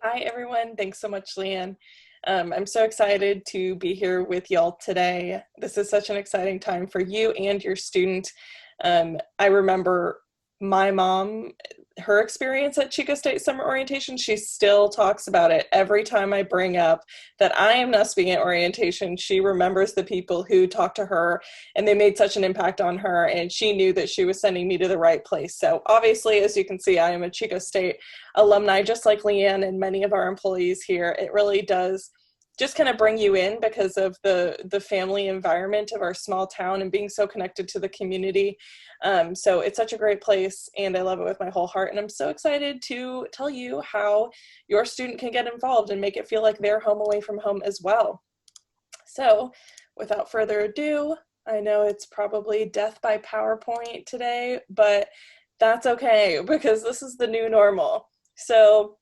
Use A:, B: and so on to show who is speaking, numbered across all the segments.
A: Hi, everyone. Thanks so much, Leanne. I'm so excited to be here with y'all today. This is such an exciting time for you and your student. I remember my mom, her experience at Chico State Summer Orientation. She still talks about it every time I bring up that I am now speaking at orientation. She remembers the people who talked to her, and they made such an impact on her, and she knew that she was sending me to the right place. So obviously, as you can see, I am a Chico State alumni, just like Leanne and many of our employees here. It really does just kind of bring you in because of the family environment of our small town and being so connected to the community. So it's such a great place, and I love it with my whole heart. And I'm so excited to tell you how your student can get involved and make it feel like they're home away from home as well. So without further ado, I know it's probably death by PowerPoint today, but that's okay because this is the new normal. So,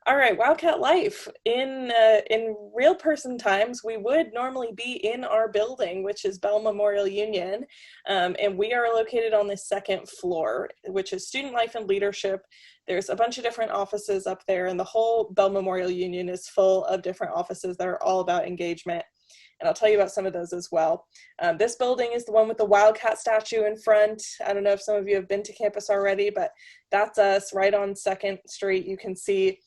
A: all right, Wildcat life. In real person times, we would normally be in our building, which is Bell Memorial Union, and we are located on the second floor, which is Student Life and Leadership. There's a bunch of different offices up there, and the whole Bell Memorial Union is full of different offices that are all about engagement. And I'll tell you about some of those as well. This building is the one with the Wildcat statue in front. I don't know if some of you have been to campus already, but that's us right on 2nd Street. You can see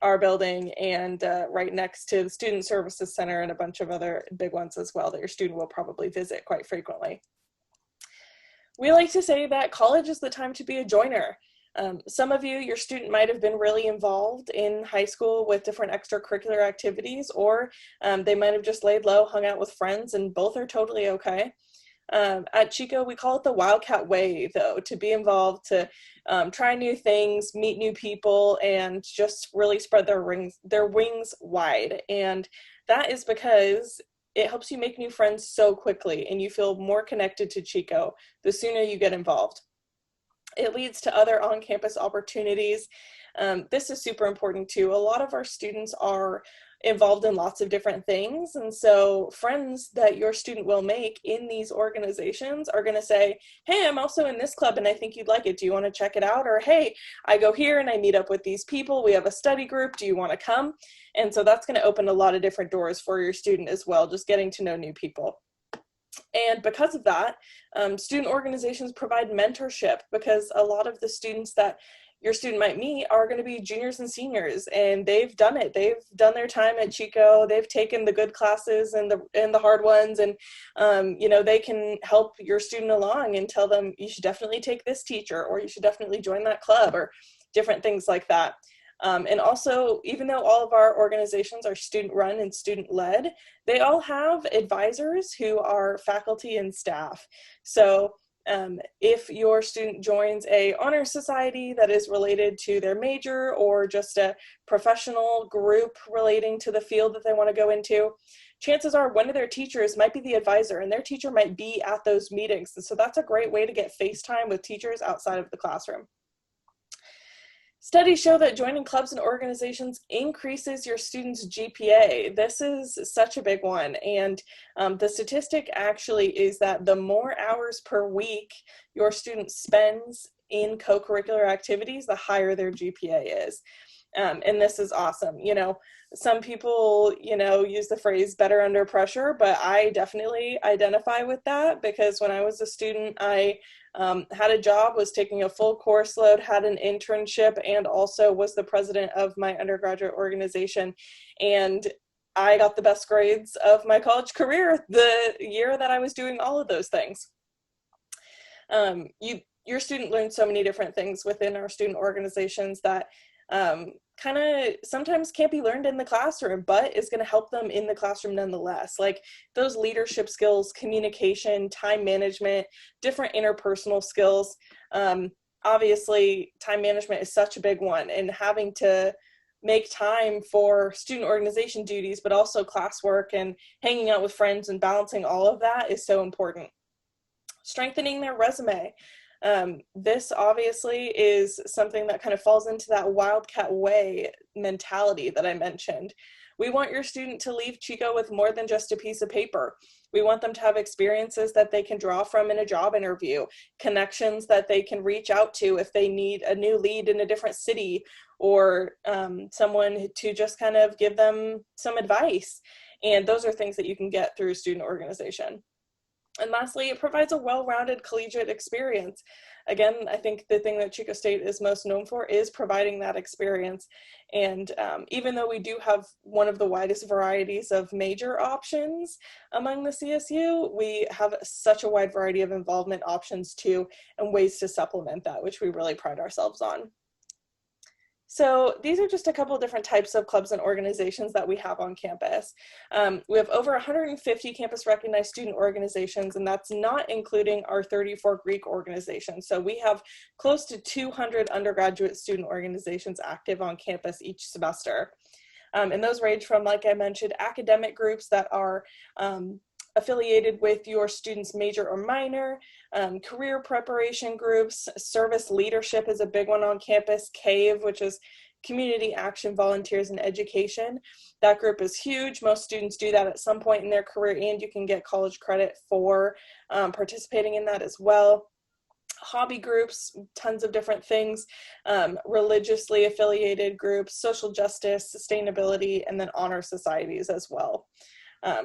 A: our building, and right next to the Student Services Center and a bunch of other big ones as well that your student will probably visit quite frequently. We like to say that college is the time to be a joiner. Some of you, your student might have been really involved in high school with different extracurricular activities, or they might have just laid low, hung out with friends, and both are totally okay. At Chico, we call it the Wildcat way, though, to be involved, to try new things, meet new people, and just really spread their wings wide. And that is because it helps you make new friends so quickly, and you feel more connected to Chico the sooner you get involved. It leads to other on-campus opportunities. This is super important too. A lot of our students are involved in lots of different things, and so friends that your student will make in these organizations are going to say, hey, I'm also in this club and I think you'd like it. Do you want to check it out? Or, hey, I go here and I meet up with these people. We have a study group. Do you want to come? And so that's going to open a lot of different doors for your student as well, just getting to know new people. And because of that, student organizations provide mentorship, because a lot of the students that your student might meet are going to be juniors and seniors, and they've done it. They've done their time at Chico. They've taken the good classes and the hard ones, and they can help your student along and tell them, you should definitely take this teacher, or you should definitely join that club, or different things like that. And also, even though all of our organizations are student-run and student-led, they all have advisors who are faculty and staff. So if your student joins a honor society that is related to their major, or just a professional group relating to the field that they want to go into, chances are one of their teachers might be the advisor, and their teacher might be at those meetings. And so that's a great way to get face time with teachers outside of the classroom. Studies show that joining clubs and organizations increases your students' GPA. This is such a big one, and the statistic actually is that the more hours per week your student spends in co-curricular activities, the higher their GPA is. And this is awesome. Some people, use the phrase better under pressure, but I definitely identify with that, because when I was a student, I had a job, was taking a full course load, had an internship, and also was the president of my undergraduate organization. And I got the best grades of my college career the year that I was doing all of those things. Your student learns so many different things within our student organizations that kind of sometimes can't be learned in the classroom, but is going to help them in the classroom nonetheless. Like those leadership skills, communication, time management, different interpersonal skills. Obviously, time management is such a big one, and having to make time for student organization duties, but also classwork and hanging out with friends and balancing all of that is so important. Strengthening their resume. This obviously is something that kind of falls into that Wildcat way mentality that I mentioned. We want your student to leave Chico with more than just a piece of paper. We want them to have experiences that they can draw from in a job interview, connections that they can reach out to if they need a new lead in a different city, or someone to just kind of give them some advice. And those are things that you can get through a student organization. And lastly, it provides a well-rounded collegiate experience. Again, I think the thing that Chico State is most known for is providing that experience. And even though we do have one of the widest varieties of major options among the CSU, we have such a wide variety of involvement options too, and ways to supplement that, which we really pride ourselves on. So these are just a couple of different types of clubs and organizations that we have on campus. We have over 150 campus recognized student organizations, and that's not including our 34 Greek organizations. So we have close to 200 undergraduate student organizations active on campus each semester. And those range from, like I mentioned, academic groups that are affiliated with your student's major or minor, career preparation groups. Service leadership is a big one on campus. CAVE, which is Community Action Volunteers in Education. That group is huge. Most students do that at some point in their career, and you can get college credit for participating in that as well. Hobby groups, tons of different things, religiously affiliated groups, social justice, sustainability, and then honor societies as well.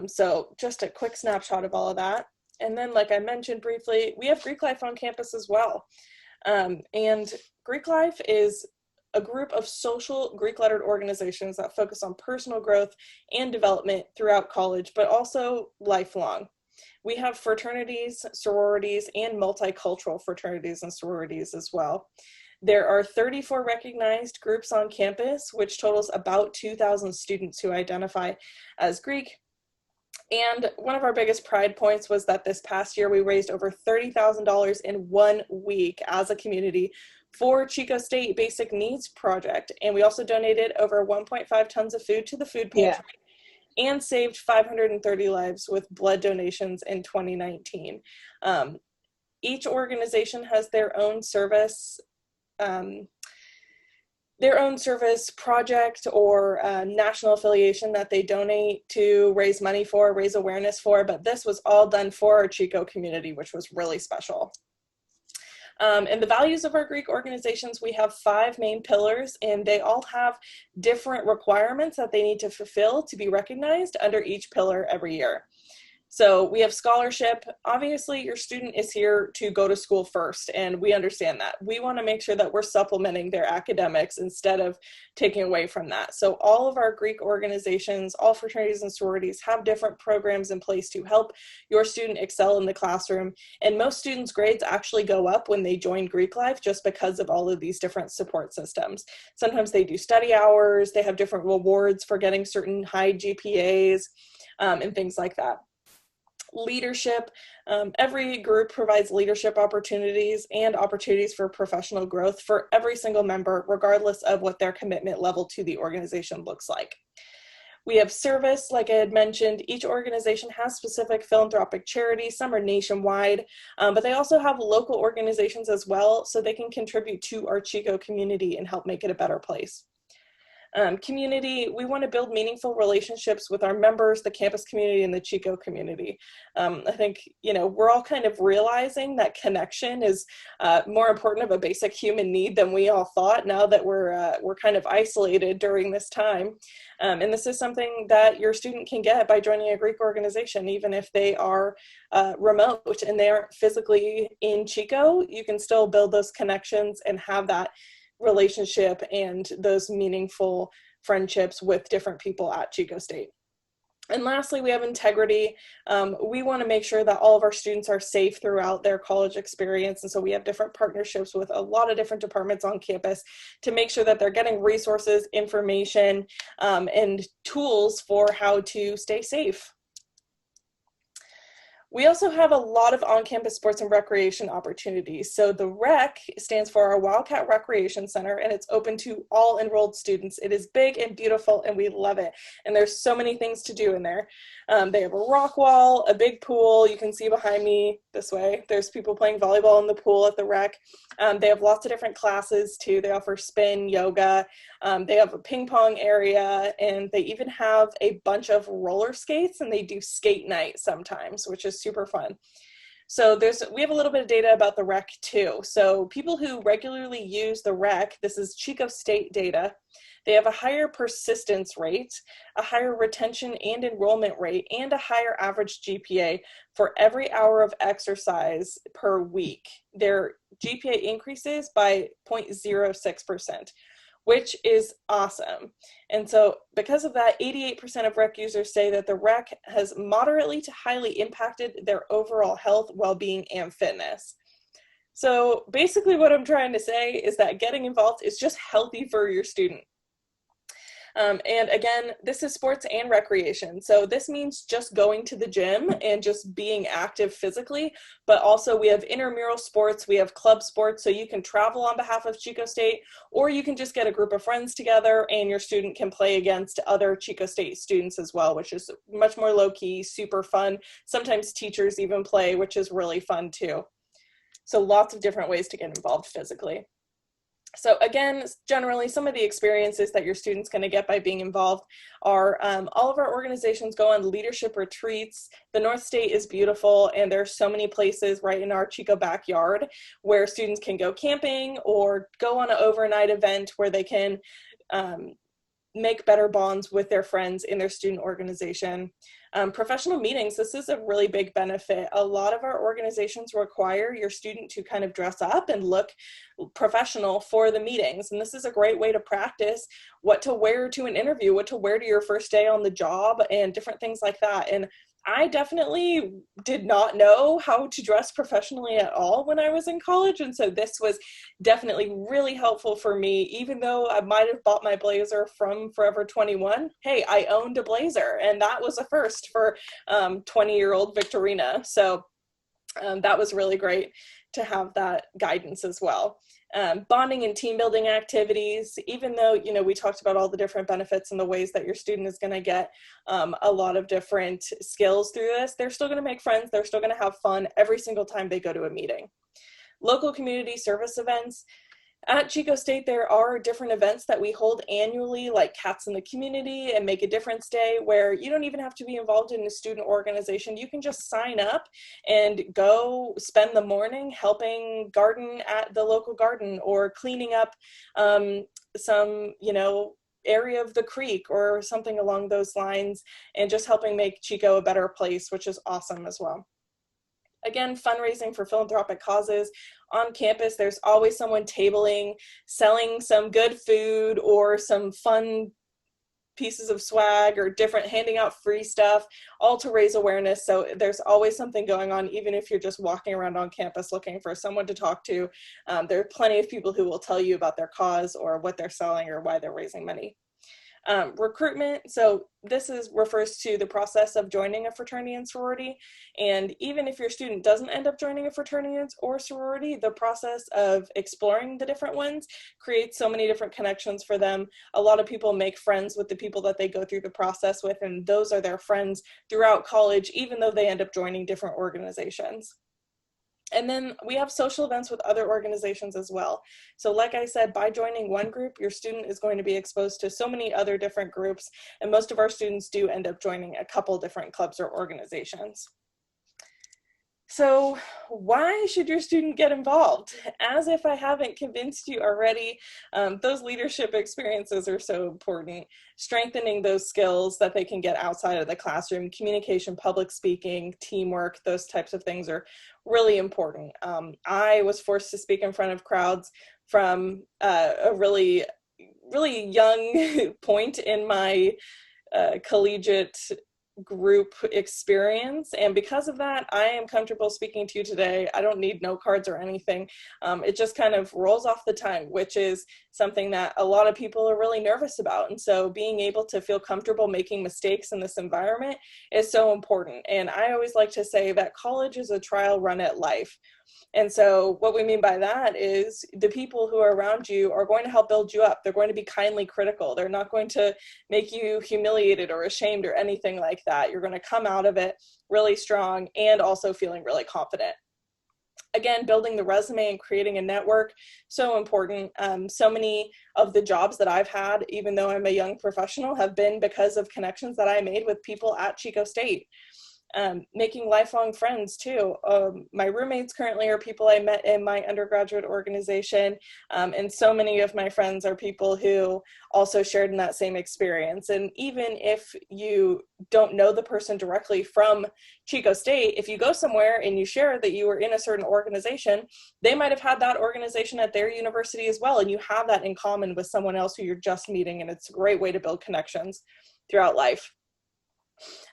A: So just a quick snapshot of all of that. And then, like I mentioned briefly, we have Greek Life on campus as well. And Greek Life is a group of social Greek-lettered organizations that focus on personal growth and development throughout college, but also lifelong. We have fraternities, sororities, and multicultural fraternities and sororities as well. There are 34 recognized groups on campus, which totals about 2,000 students who identify as Greek. And one of our biggest pride points was that this past year we raised over $30,000 in 1 week as a community for Chico State Basic Needs Project. And we also donated over 1.5 tons of food to the food pantry. Yeah. And saved 530 lives with blood donations in 2019. Each organization has their own service project or national affiliation that they donate to raise money for, raise awareness for, but this was all done for our Chico community, which was really special. And the values of our Greek organizations, we have 5 main pillars, and they all have different requirements that they need to fulfill to be recognized under each pillar every year. So we have scholarship. Obviously, your student is here to go to school first, and we understand that. We want to make sure that we're supplementing their academics instead of taking away from that. So all of our Greek organizations, all fraternities and sororities have different programs in place to help your student excel in the classroom. And most students' grades actually go up when they join Greek Life just because of all of these different support systems. Sometimes they do study hours, they have different rewards for getting certain high GPAs, and things like that. Leadership. Every group provides leadership opportunities and opportunities for professional growth for every single member, regardless of what their commitment level to the organization looks like. We have service, like I had mentioned. Each organization has specific philanthropic charities. Some are nationwide, but they also have local organizations as well, so they can contribute to our Chico community and help make it a better place. Community, we want to build meaningful relationships with our members, the campus community, and the Chico community. I think, we're all kind of realizing that connection is more important of a basic human need than we all thought now that we're kind of isolated during this time. And this is something that your student can get by joining a Greek organization, even if they are remote and they aren't physically in Chico. You can still build those connections and have that relationship and those meaningful friendships with different people at Chico State. And lastly, we have integrity. We want to make sure that all of our students are safe throughout their college experience. And so we have different partnerships with a lot of different departments on campus to make sure that they're getting resources, information, and tools for how to stay safe. We also have a lot of on-campus sports and recreation opportunities. So the REC stands for our WILDCAT Recreation Center, and it's open to all enrolled students. It is big and beautiful, and we love it. And there's so many things to do in there. They have a rock wall, a big pool. You can see behind me this way. There's people playing volleyball in the pool at the REC. They have lots of different classes too. They offer spin, yoga. They have a ping pong area, and they even have a bunch of roller skates, and they do skate night sometimes, which is super fun. So we have a little bit of data about the REC too. So people who regularly use the REC, this is Chico State data, they have a higher persistence rate, a higher retention and enrollment rate, and a higher average GPA for every hour of exercise per week. Their GPA increases by 0.06%, which is awesome. And so because of that, 88% of REC users say that the REC has moderately to highly impacted their overall health, well-being, and fitness. So basically what I'm trying to say is that getting involved is just healthy for your student. And again, this is sports and recreation. So this means just going to the gym and just being active physically, but also we have intramural sports, we have club sports, so you can travel on behalf of Chico State, or you can just get a group of friends together and your student can play against other Chico State students as well, which is much more low-key, super fun. Sometimes teachers even play, which is really fun too. So lots of different ways to get involved physically. So again, generally, some of the experiences that your student's going to get by being involved are all of our organizations go on leadership retreats. The North State is beautiful, and there's so many places right in our Chico backyard where students can go camping or go on an overnight event where they can make better bonds with their friends in their student organization. Professional meetings, this is a really big benefit. A lot of our organizations require your student to kind of dress up and look professional for the meetings. And this is a great way to practice what to wear to an interview, what to wear to your first day on the job, and different things like that. And I definitely did not know how to dress professionally at all when I was in college. And so this was definitely really helpful for me, even though I might have bought my blazer from Forever 21. Hey, I owned a blazer, and that was a first for 20-year-old Victorina. So that was really great to have that guidance as well. Bonding and team building activities, even though, you know, we talked about all the different benefits and the ways that your student is going to get a lot of different skills through this, they're still going to make friends. They're still going to have fun every single time they go to a meeting. Local community service events. At Chico State, there are different events that we hold annually, like Cats in the Community and Make a Difference Day, where you don't even have to be involved in a student organization. You can just sign up and go spend the morning helping garden at the local garden, or cleaning up some, you know, area of the creek or something along those lines, and just helping make Chico a better place, which is awesome as well. Again, fundraising for philanthropic causes. On campus, there's always someone tabling, selling some good food or some fun pieces of swag, or different, handing out free stuff, all to raise awareness. So there's always something going on, even if you're just walking around on campus looking for someone to talk to. There are plenty of people who will tell you about their cause or what they're selling or why they're raising money. Recruitment, so this refers to the process of joining a fraternity and sorority, and even if your student doesn't end up joining a fraternity or sorority, the process of exploring the different ones creates so many different connections for them. A lot of people make friends with the people that they go through the process with, and those are their friends throughout college, even though they end up joining different organizations. And then we have social events with other organizations as well. So like I said, by joining one group, your student is going to be exposed to so many other different groups, and most of our students do end up joining a couple different clubs or organizations. So why should your student get involved? As if I haven't convinced you already, those leadership experiences are so important. Strengthening those skills that they can get outside of the classroom, communication, public speaking, teamwork, those types of things are really important. I was forced to speak in front of crowds from a really, really young point in my collegiate group experience, and because of that, I am comfortable speaking to you today. I don't need note cards or anything. It just kind of rolls off the tongue, which is something that a lot of people are really nervous about. And so being able to feel comfortable making mistakes in this environment is so important. And I always like to say that college is a trial run at life. And so what we mean by that is the people who are around you are going to help build you up. They're going to be kindly critical. They're not going to make you humiliated or ashamed or anything like that. You're going to come out of it really strong and also feeling really confident. Again, building the resume and creating a network, so important. So many of the jobs that I've had, even though I'm a young professional, have been because of connections that I made with people at Chico State. Making lifelong friends too. My roommates currently are people I met in my undergraduate organization, and so many of my friends are people who also shared in that same experience. And even if you don't know the person directly from Chico State, if you go somewhere and you share that you were in a certain organization, they might have had that organization at their university as well, and you have that in common with someone else who you're just meeting, and it's a great way to build connections throughout life.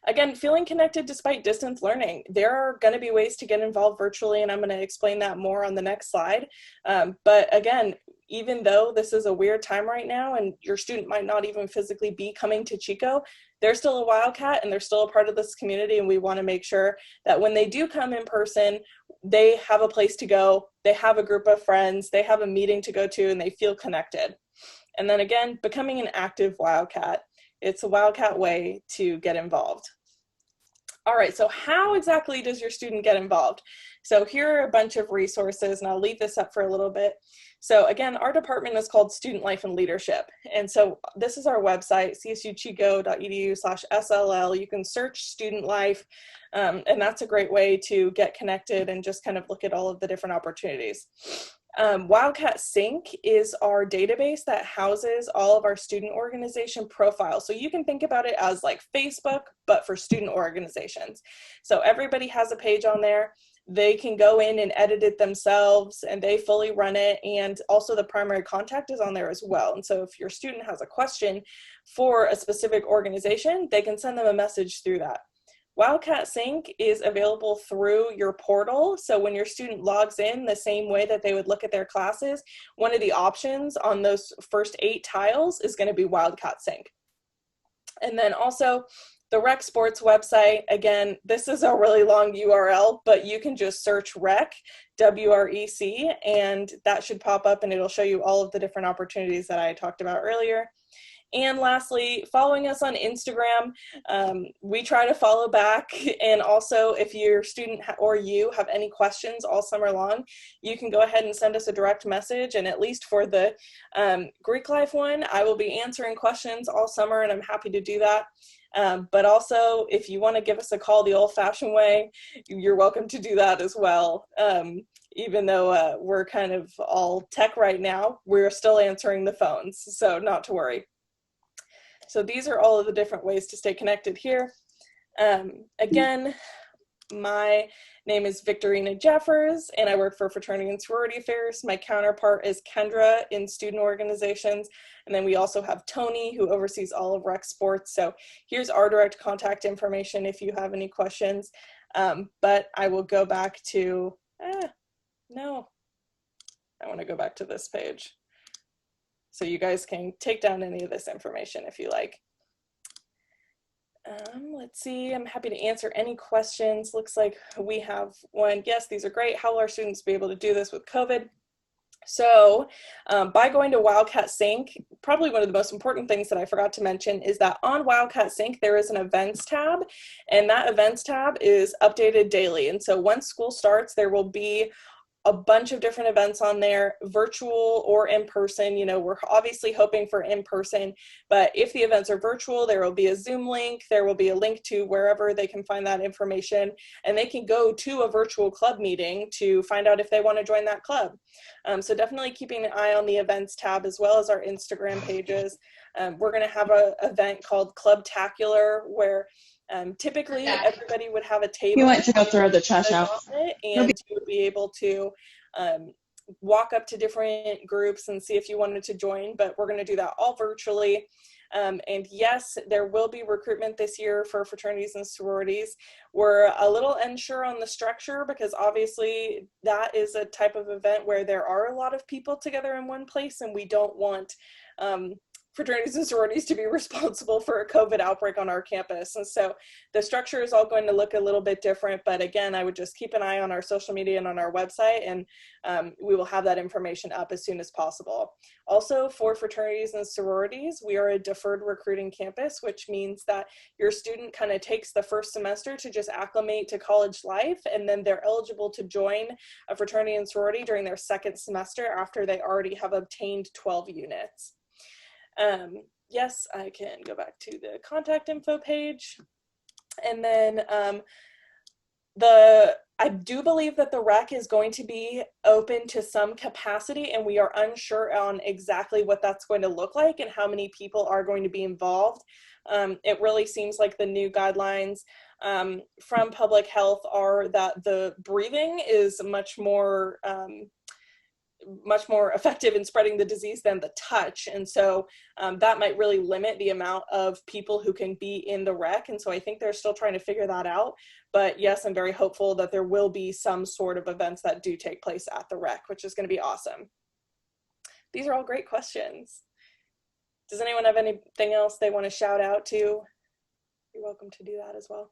A: Again, feeling connected despite distance learning. There are going to be ways to get involved virtually, and I'm going to explain that more on the next slide. But again, even though this is a weird time right now and your student might not even physically be coming to Chico, they're still a Wildcat and they're still a part of this community, and we want to make sure that when they do come in person, they have a place to go, they have a group of friends, they have a meeting to go to, and they feel connected. And then again, becoming an active Wildcat. It's a Wildcat way to get involved. All right, so how exactly does your student get involved? So here are a bunch of resources, and I'll leave this up for a little bit. So again, our department is called Student Life and Leadership. And so this is our website, csuchico.edu/SLL. You can search student life, and that's a great way to get connected and just kind of look at all of the different opportunities. WILDCAT Sync is our database that houses all of our student organization profiles. So you can think about it as like Facebook, but for student organizations. So everybody has a page on there. They can go in and edit it themselves, and they fully run it. And also the primary contact is on there as well. And so if your student has a question for a specific organization, they can send them a message through that. WILDCAT Sync is available through your portal. So when your student logs in the same way that they would look at their classes, one of the options on those first 8 tiles is going to be WILDCAT Sync. And then also the Rec Sports website, again, this is a really long URL, but you can just search Rec, W-R-E-C, and that should pop up and it'll show you all of the different opportunities that I talked about earlier. And lastly, following us on Instagram. We try to follow back. And also, if your student or you have any questions all summer long, you can go ahead and send us a direct message. And at least for the Greek life one, I will be answering questions all summer, and I'm happy to do that. But also, if you want to give us a call the old-fashioned way, you're welcome to do that as well. Even though we're kind of all tech right now, we're still answering the phones, so not to worry. So these are all of the different ways to stay connected here. Again, my name is Victorina Jeffers, and I work for Fraternity and Sorority Affairs. My counterpart is Kendra in student organizations. And then we also have Tony, who oversees all of Rec Sports. So here's our direct contact information if you have any questions. But I will go back to, no, I want to go back to this page. So you guys can take down any of this information if you like. Let's see, I'm happy to answer any questions. Looks like we have one. Yes, these are great. How will our students be able to do this with COVID? So by going to WILDCAT Sync, probably one of the most important things that I forgot to mention is that on WILDCAT Sync, there is an events tab, and that events tab is updated daily. And so once school starts, there will be a bunch of different events on there, virtual or in person. You know, we're obviously hoping for in person, but if the events are virtual, there will be a Zoom link, there will be a link to wherever they can find that information, and they can go to a virtual club meeting to find out if they want to join that club. So definitely keeping an eye on the events tab as well as our Instagram pages. We're going to have an event called Clubtacular where typically everybody would have a table.
B: He went to go throw the trash out.
A: And you would be able to walk up to different groups and see if you wanted to join, but we're going to do that all virtually. And yes, there will be recruitment this year for fraternities and sororities. We're a little unsure on the structure because obviously that is a type of event where there are a lot of people together in one place, and we don't want fraternities and sororities to be responsible for a COVID outbreak on our campus. And so the structure is all going to look a little bit different, but again, I would just keep an eye on our social media and on our website, and we will have that information up as soon as possible. Also, for fraternities and sororities, we are a deferred recruiting campus, which means that your student kind of takes the first semester to just acclimate to college life, and then they're eligible to join a fraternity and sorority during their second semester after they already have obtained 12 units. Yes, I can go back to the contact info page. And then I do believe that the rec is going to be open to some capacity, and we are unsure on exactly what that's going to look like and how many people are going to be involved. It really seems like the new guidelines from public health are that the breathing is much more effective in spreading the disease than the touch. And so that might really limit the amount of people who can be in the rec. And so I think they're still trying to figure that out. But yes, I'm very hopeful that there will be some sort of events that do take place at the rec, which is going to be awesome. These are all great questions. Does anyone have anything else they want to shout out to? You're welcome to do that as well.